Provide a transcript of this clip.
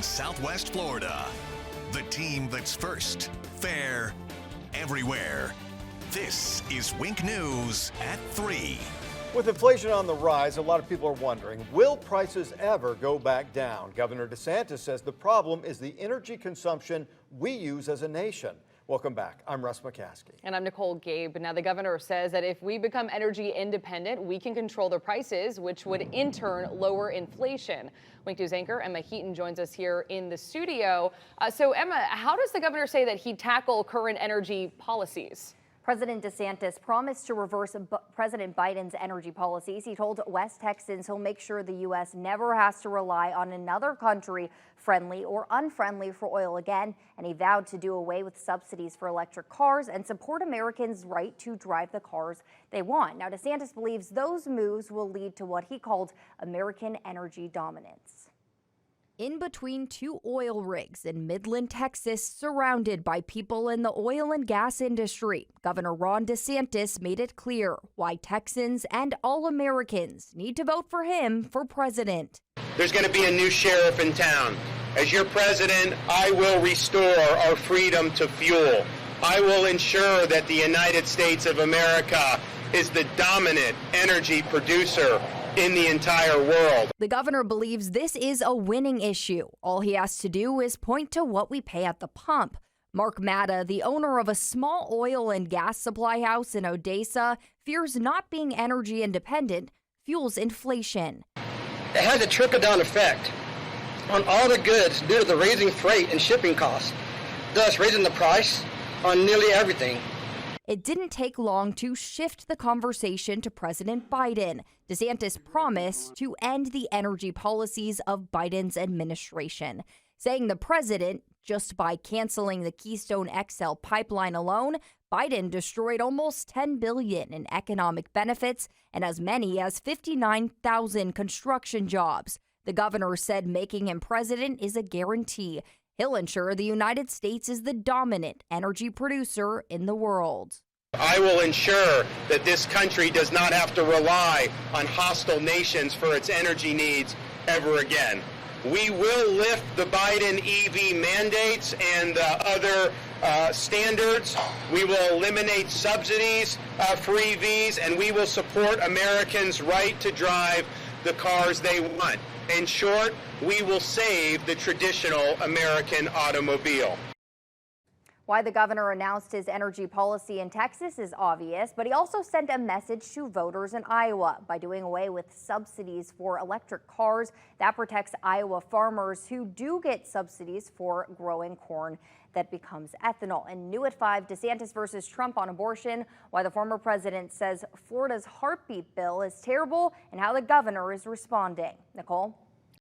in Southwest Florida. The team that's first, fair, everywhere. This is Wink News at 3. With inflation on the rise, a lot of people are wondering, will prices ever go back down? Governor DeSantis says the problem is the energy consumption we use as a nation. Welcome back. I'm Russ McCaskey. And I'm Nicole Gabe. Now, the governor says that if we become energy independent, we can control the prices, which would in turn lower inflation. Wink News anchor Emma Heaton joins us here in the studio. So, Emma, how does the governor say that he'd tackle current energy policies? President DeSantis promised to reverse President Biden's energy policies. He told West Texans he'll make sure the U.S. never has to rely on another country, friendly or unfriendly, for oil again. And he vowed to do away with subsidies for electric cars and support Americans' right to drive the cars they want. Now, DeSantis believes those moves will lead to what he called American energy dominance. In between two oil rigs in Midland, Texas, surrounded by people in the oil and gas industry, Governor Ron DeSantis made it clear why Texans and all Americans need to vote for him for president. There's going to be a new sheriff in town. As your president, I will restore our freedom to fuel. I will ensure that the United States of America is the dominant energy producer in the entire world. The governor believes this is a winning issue. All he has to do is point to what we pay at the pump. Mark Matta, the owner of a small oil and gas supply house in Odessa, fears not being energy independent fuels inflation. It has a trickle-down effect on all the goods due to the raising freight and shipping costs, thus raising the price on nearly everything. It didn't take long to shift the conversation to President Biden. DeSantis promised to end the energy policies of Biden's administration, saying the president, just by canceling the Keystone XL pipeline alone, Biden destroyed almost $10 billion in economic benefits and as many as 59,000 construction jobs. The governor said making him president is a guarantee. He'll ensure the United States is the dominant energy producer in the world. I will ensure that this country does not have to rely on hostile nations for its energy needs ever again. We will lift the Biden EV mandates and other standards. We will eliminate subsidies for EVs, and we will support Americans' right to drive the cars they want. In short, we will save the traditional American automobile. Why the governor announced his energy policy in Texas is obvious, but he also sent a message to voters in Iowa by doing away with subsidies for electric cars. That protects Iowa farmers who do get subsidies for growing corn that becomes ethanol. And new at 5, DeSantis versus Trump on abortion, why the former president says Florida's heartbeat bill is terrible and how the governor is responding. Nicole?